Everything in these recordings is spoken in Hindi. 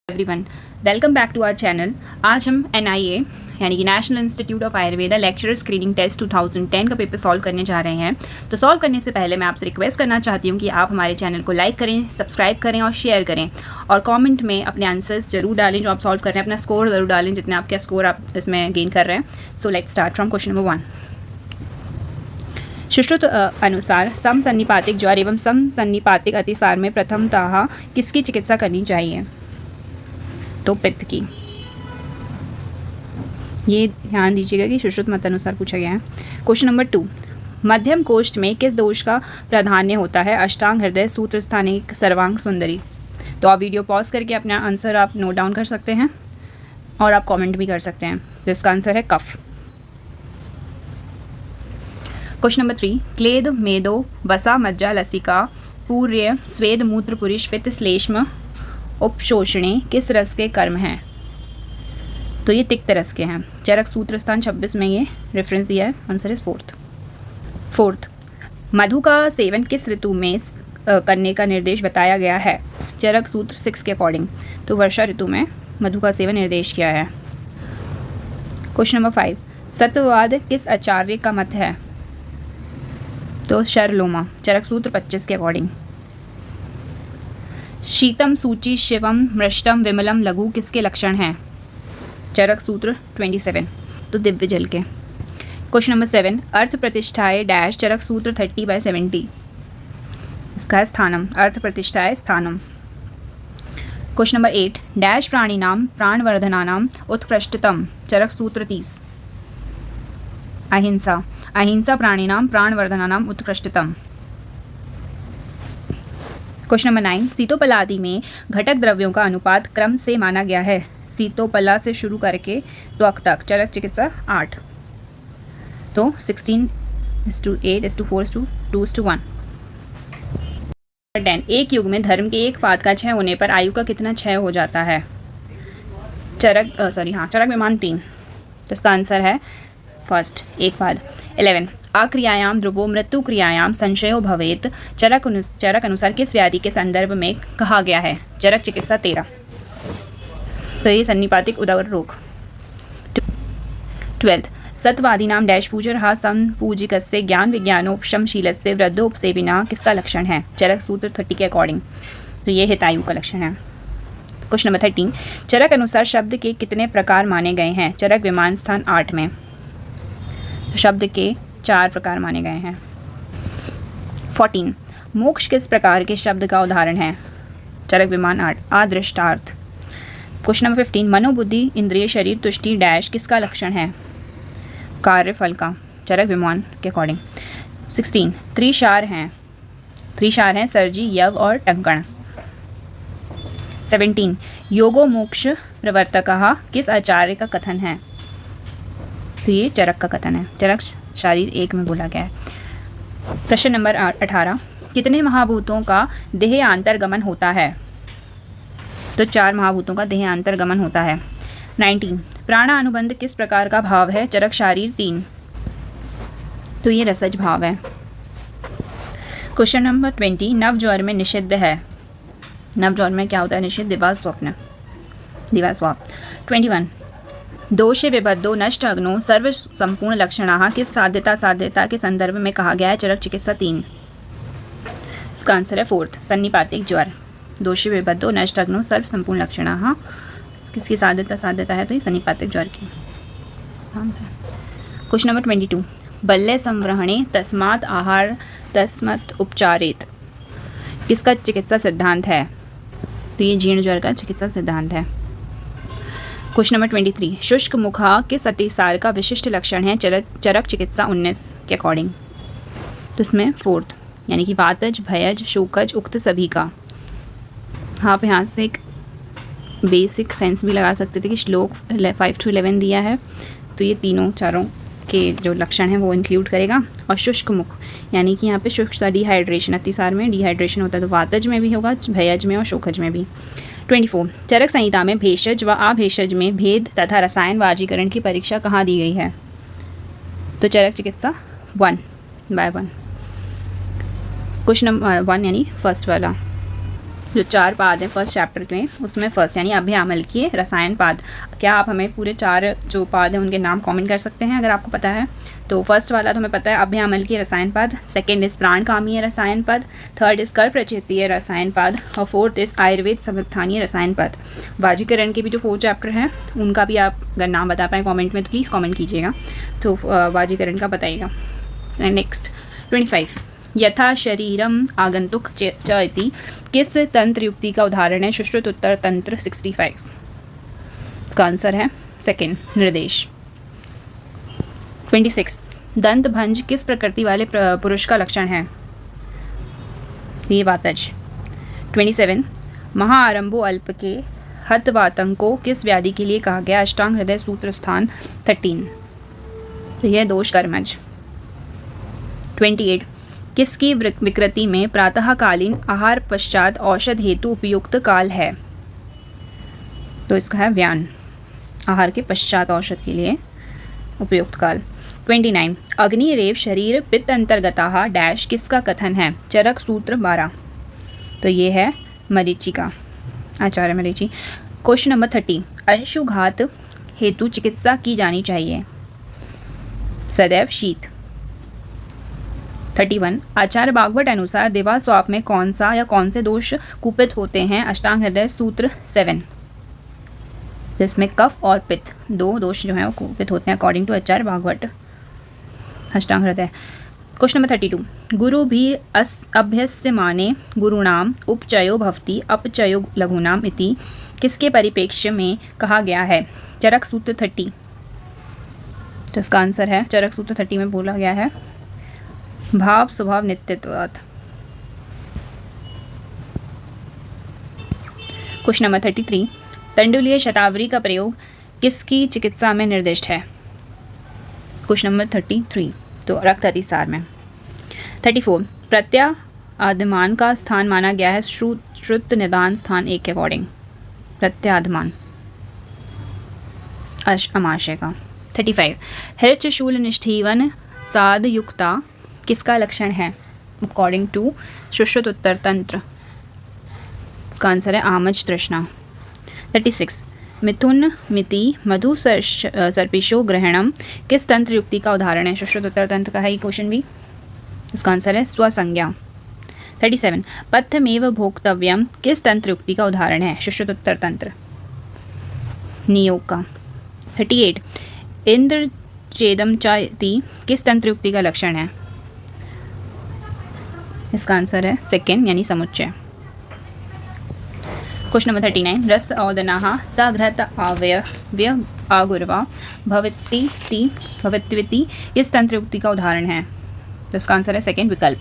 Everyone, welcome back to our channel. आज हम NIA यानी कि national institute of Ayurveda lecturer screening test 2010 का पेपर सॉल्व करने जा रहे हैं। तो सॉल्व करने से पहले मैं आपसे रिक्वेस्ट करना चाहती हूँ कि आप हमारे चैनल को लाइक करें, सब्सक्राइब करें और शेयर करें, और कमेंट में अपने आंसर्स जरूर डालें जो आप सॉल्व कर रहे हैं, अपना स्कोर ज़रूर डालें जितने आपका स्कोर आप इसमें गेन कर रहे हैं। So let's start from question number 1। Sushruta अनुसार समसन्निपातिक ज्वर एवं समसन्निपातिक अतिसार में प्रथमतः किसकी चिकित्सा करनी चाहिए? तो पित्त की। ये ध्यान दीजिएगा कि सुश्रुत मत अनुसार पूछा गया है। क्वेश्चन नंबर 2, मध्यम कोष्ठ में किस दोष का प्राधान्य होता है? अष्टांग हृदय, सूत्र स्थानिक, सर्वांग सुंदरी। तो आप वीडियो पॉज करके अपना आंसर आप नोट डाउन कर सकते हैं और आप कमेंट भी कर सकते हैं। तो इसका आंसर है कफ। क्वेश्चन नंबर 3, क्लेद, मेदो, वसा, मज्जा, लसिका, पूर्य, स्वेद, मूत्र, पुरुष, पित्त, श्लेष्म, उपशोषणी किस रस के कर्म हैं? तो ये तिक्त रस के हैं। चरक सूत्र स्थान 26 में ये रेफरेंस दिया है। Answer is fourth. मधु का सेवन किस ऋतु में करने का निर्देश बताया गया है? चरक सूत्र 6 के अकॉर्डिंग। तो वर्षा ऋतु में मधु का सेवन निर्देश किया है। क्वेश्चन नंबर 5, सत्ववाद किस आचार्य का मत है? तो शरलोमा, चरक सूत्र 25 के अकॉर्डिंग। शीतम, सूची, शिवम, मृष्टम, विमलम, लघु किसके लक्षण हैं? चरक सूत्र 27, तो दिव्य जल के। क्वेश्चन नंबर 7, अर्थ प्रतिष्ठाए डैश, चरक सूत्र 30/70। इसका है स्थानम, अर्थ प्रतिष्ठाए स्थानम। क्वेश्चन नंबर 8, डैश प्राणिनाम प्राणवर्धनानाम उत्कृष्टतम, चरक सूत्र 30। अहिंसा, अहिंसा प्राणिनाम प्राणवर्धनानाम उत्कृष्टतम। क्वेश्चन नंबर 9, सीतोपलादि में घटक द्रव्यों का अनुपात क्रम से माना गया है? सीतोपला से शुरू करके त्वक तक, चरक चिकित्सा 8। तो 16:8:4:2:1। 10, एक युग में धर्म के एक पाद का क्षय होने पर आयु का कितना क्षय हो जाता है? चरक विमान 3। तो इसका आंसर है फर्स्ट, एक पाद। 11, अक्रियायाम ध्रुवो मृत्यु क्रियायाम संशयो भवेत, चरक अनुसार किस व्याधि के संदर्भ में कहा गया है? चरक चिकित्सा 13। तो ये सन्निपातिक उदर रोग। 12, सत्वादीनाम डैश पूजरहा संपूजिकस्य ज्ञान विज्ञानोपशमशीलस्य वृद्धोपसेविना किसका लक्षण है? चरक सूत्र 30 के अकॉर्डिंग। तो ये हितायु का लक्षण है। क्वेश्चन नंबर 13, चरक अनुसार शब्द के कितने प्रकार माने गए हैं? चरक विमान स्थान 8 में। शब्द के 4 प्रकार माने गए हैं। 14, मोक्ष किस प्रकार के शब्द का उदाहरण है? चरक विमान 8, अदृष्टार्थ। क्वेश्चन नंबर 15, मनोबुद्धि इंद्रिय शरीर तुष्टि डैश किसका लक्षण है? कार्यफल का, चरक विमान के अकॉर्डिंग। 16, त्रिशार हैं सर्जी, यव और टंकण। 17, योगो मोक्ष प्रवर्तकः किस आचार्य का कथन है? तो ये चरक का कथन है। चरक शारीर 1 में बोला गया है। प्रश्न नंबर 18, कितने महाभूतों का देह अंतर्गमन होता है? तो 4 महाभूतों का देह अंतर्गमन होता है। 19, प्राणानुबंध किस प्रकार का भाव है? चरक शारीर 3। तो ये रसज भाव है। क्वेश्चन नंबर 20, नवज्वर में निषिद्ध है। नवज्वर में क्या होता है निषिद्ध? दिवास्वप्न। 21, दोषे विबद्धो नष्ट अग्नो सर्व संपूर्ण लक्षणाः किस साध्यता के संदर्भ में कहा गया है? चरक चिकित्सा 3। इसका आंसर है 4th, सन्निपातिक ज्वर। दोषे विबद्धो नष्ट अग्नो सर्व संपूर्ण लक्षणाः किसकी साध्यता है? तो ये सन्निपातिक ज्वर की। क्वेश्चन नंबर 22, बल्ले संवृहणे तस्मात् आहार तस्मत् उपचारेत किसका चिकित्सा सिद्धांत है? तो ये जीर्ण ज्वर का चिकित्सा सिद्धांत है। क्वेश्चन नंबर 23, शुष्क मुखा किस अतिसार का विशिष्ट लक्षण है? चरक चिकित्सा 19 के अकॉर्डिंग। तो इसमें 4th यानी कि वातज, भयज, शोकज, उक्त सभी का। आप यहाँ से एक बेसिक सेंस भी लगा सकते थे कि श्लोक 5 to 11 दिया है, तो ये चारों के जो लक्षण हैं वो इंक्लूड करेगा। और शुष्क मुख यानी कि यहाँ पे शुष्कता, डिहाइड्रेशन, अतिसार में डिहाइड्रेशन होता है, तो वातज में भी होगा, भयज में और शोकज में भी। 24, चरक संहिता में भेषज व अभेषज में भेद तथा रसायन वाजीकरण की परीक्षा कहाँ दी गई है? तो चरक चिकित्सा 1/1। क्वेश्चन नंबर 1 यानी फर्स्ट वाला। जो 4 पाद हैं फर्स्ट चैप्टर में, उसमें फर्स्ट यानी अभ्यामलकीय रसायन पाद। क्या आप हमें पूरे 4 जो पाद हैं उनके नाम कमेंट कर सकते हैं अगर आपको पता है? तो फर्स्ट वाला तो हमें पता है, अभ्यामलकीय रसायन पाद। सेकेंड इज प्राणकामीय रसायन पाद। थर्ड इज कर प्रचेतीय रसायन पाद। और फोर्थ इज आयुर्वेद संविधानीय रसायन पाद। वाजीकरण के भी जो 4 चैप्टर हैं उनका भी आप अगर नाम बता पाएँ कॉमेंट में तो प्लीज़ कॉमेंट कीजिएगा। तो वाजीकरण का बताइएगा। नेक्स्ट 25, यथा शरीरम आगंतुक च इति किस तंत्र युक्ति का उदाहरण है? सुश्रुत उत्तर तंत्र 65। इसका आंसर है सेकेंड, निर्देश। 26, दंत भंज किस प्रकृति वाले पुरुष का लक्षण है? ये वातज। 27, महाआरंभो अल्प के हतवातंको किस व्याधि के लिए कहा गया? अष्टांग हृदय सूत्र स्थान 13। तो यह दोष कर्मज। 28, किसकी विकृति में प्रातःकालीन आहार पश्चात औषध हेतु उपयुक्त काल है? तो इसका है व्यान, आहार के पश्चात औषध के लिए उपयुक्त काल। 29, अग्नि रेव शरीर पित्त अंतर्गता डैश किसका कथन है? चरक सूत्र 12। तो ये है मरीचि का, आचार्य मरीचि। क्वेश्चन नंबर 30, अंशुघात हेतु चिकित्सा की जानी चाहिए? सदैव शीत। 31, आचार्य भागवत अनुसार दिवा स्वाप में कौन सा या कौन से दोष कुपित होते हैं? अष्टांग हृदय सूत्र 7, जिसमें कफ और पित्त 2 दोष जो हैं वो कुपित होते हैं अकॉर्डिंग टू आचार्य भागवत अष्टांग हृदय। क्वेश्चन नंबर 32, गुरु भी अभ्यस्य माने गुरुणाम उपचयो भवति अपचयो लघुनाम इति किसके परिप्रेक्ष्य में कहा गया है? चरक सूत्र 30। तो इसका आंसर है चरक सूत्र 30 में बोला गया है भाव स्वभाव नित्यत्वात्। क्वेश्चन नंबर 33, तंडुलीय शतावरी का प्रयोग किसकी चिकित्सा में निर्दिष्ट है? क्वेश्चन नंबर 33, तो रक्त अतिसार में। 34, प्रत्याधमान का स्थान माना गया है श्रुत निदान स्थान 1 के अकॉर्डिंग। प्रत्याधमान अमाशय का। 35, हृच शूल निष्ठीवन साध युक्ता किसका लक्षण है? अकॉर्डिंग टू सुश्रुत उत्तर तंत्र। इसका आंसर है आमज तृष्णा। 36, मिथुन मिति मधु सर्पिशो ग्रहणम किस तंत्र युक्ति का उदाहरण है? सुश्रुत उत्तर तंत्र का है ये क्वेश्चन भी। इसका आंसर है स्वसंज्ञा। 37, पथ्यमेव भोक्तव्यम किस तंत्र युक्ति का उदाहरण है? सुश्रुत उत्तर तंत्र नियोग का। 38, इंद्र चेदम चाति किस तंत्र युक्ति का लक्षण है? इसका आंसर है सेकेंड यानी समुच्चय। क्वेश्चन नंबर 39, रस औदनाः सघृत अवयव्य आगुर्वा भवत्विति किस तंत्र युक्ति का उदाहरण है? तो इसका आंसर है सेकेंड विकल्प।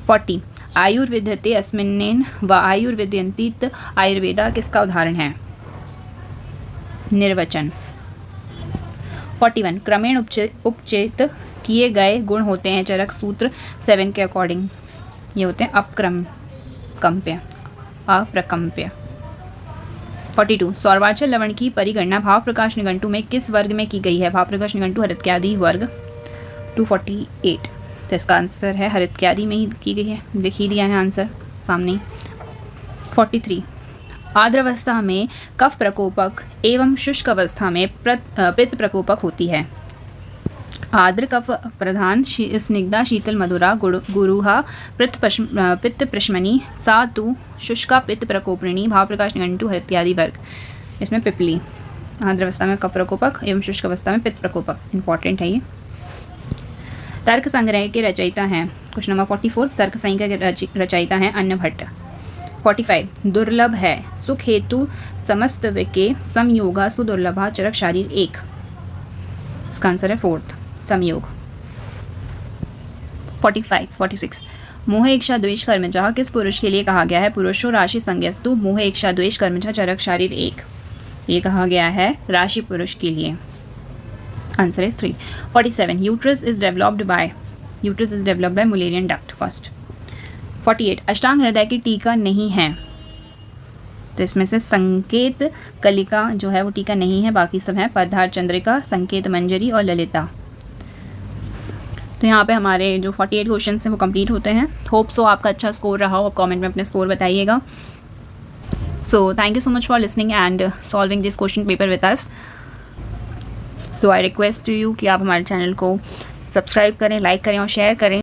40, आयुर्विद्यते अस्मिन्नेन व आयुर्विद्यन्तीत आयुर्वेदा किसका उदाहरण है? निर्वचन। 41, क्रमेण उपचेत किए गए गुण होते हैं चरक सूत्र 7 के अकॉर्डिंग। ये होते हैं अप्रकम्प्य। 42, सौरवाचल लवण की परिगणना भाव प्रकाश निघंटु में किस वर्ग में की गई है? भाव प्रकाश निघंटु हरित्यादि वर्ग 248। तो इसका आंसर है हरित्यादि में ही की गई है, लिख ही दिया है आंसर सामने। 43, आर्द्र अवस्था में कफ प्रकोपक एवं शुष्क अवस्था में पित्त प्रकोपक होती है। आर्द्र कफ प्रधान स्निग्धा शीतल मधुरा गुरुहा पित्त प्रश्मनी सा तु शुष्का पित्त प्रकोपरिणी भाव प्रकाश निघंटु हरित्यादि वर्ग। इसमें पिपली आर्द्र अवस्था में कफ प्रकोपक एवं शुष्क अवस्था में पित्त प्रकोपक, इंपॉर्टेंट है ये। तर्क संग्रह के रचयिता हैं। क्वेश्चन नंबर 44, तर्क संग्रह के रचयिता हैं अन्नभट्ट। 45, दुर्लभ है सुख हेतु समस्त के समयोगा सुदुर्लभा चरक शारीर 1। इसका आंसर है फोर्थ समयोग। 46, मोह इच्छा द्वेष कर्मजा किस पुरुष के लिए कहा गया है? पुरुषो राशि संज्ञस्तु मोह इच्छा द्वेष कर्मजा चरक शारीर 1। ये कहा गया है राशि पुरुष के लिए। Answer is 3। 47, uterus is developed by Mullerian duct first. 48, अष्टांग हृदय की टीका नहीं है। तो इसमें से संकेत कलिका जो है वो टीका नहीं है, बाकी सब है पद्धार चंद्रिका, संकेत मंजरी और ललिता। तो यहाँ पे हमारे जो 48 क्वेश्चन हैं वो कंप्लीट होते हैं। होप सो आपका अच्छा स्कोर रहा हो। आप कमेंट में अपने स्कोर बताइएगा। So thank you so much for listening and solving this question paper with us. So I request to you कि आप हमारे चैनल को सब्सक्राइब करें, लाइक करें और शेयर करें।